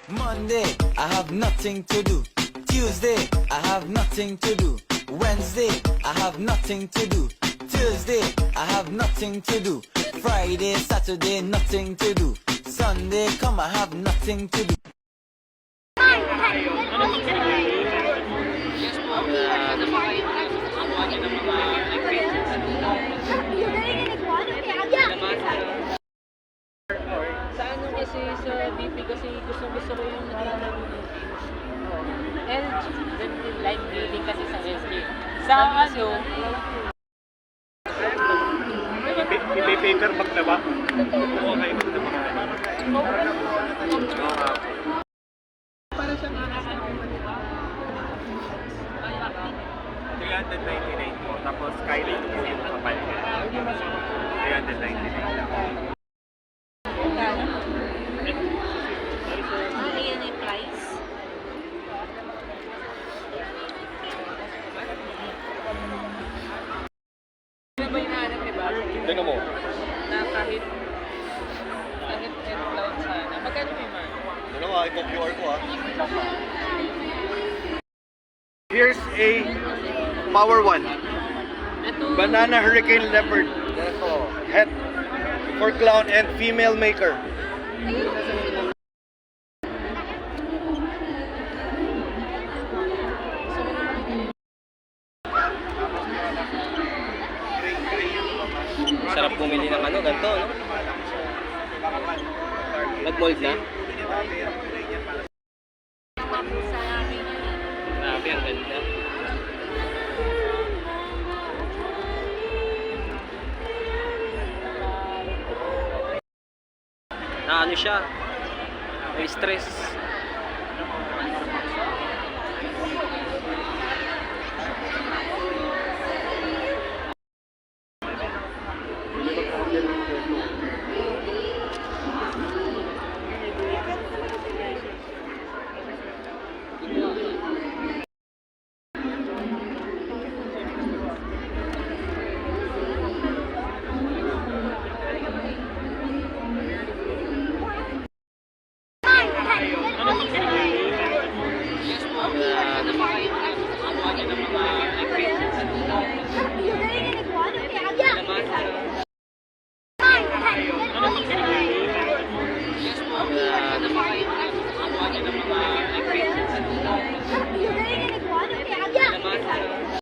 Monday, I have nothing to do. Tuesday, I have nothing to do. Wednesday, I have nothing to do. Thursday, I have nothing to do. Friday, Saturday, nothing to do. Sunday, come, I have nothing to do. Sa ano kasi sa DP kasi gusto ko yung naglalaro ng games. LG, ganun line building kasi sa SG. Sa ano, May paper bag na ba? Oo, kayo na ba? para sa mga 399 po, tapos Skylane po yung kapal niya. 399 lang. ayan yung price. Ano ba yung hanap, diba? Tignan mo. Na kahit cloud sana. Magkano may mark? Tignan mo, ito QR ko ha. Here's a Power One. Ito, Banana Hurricane Leopard. Ito, het for clown and female maker. Sarap bumili ng ano, ganito, no? Nag-mold na? Grabe, ang ganda. Na ano siya? May stress.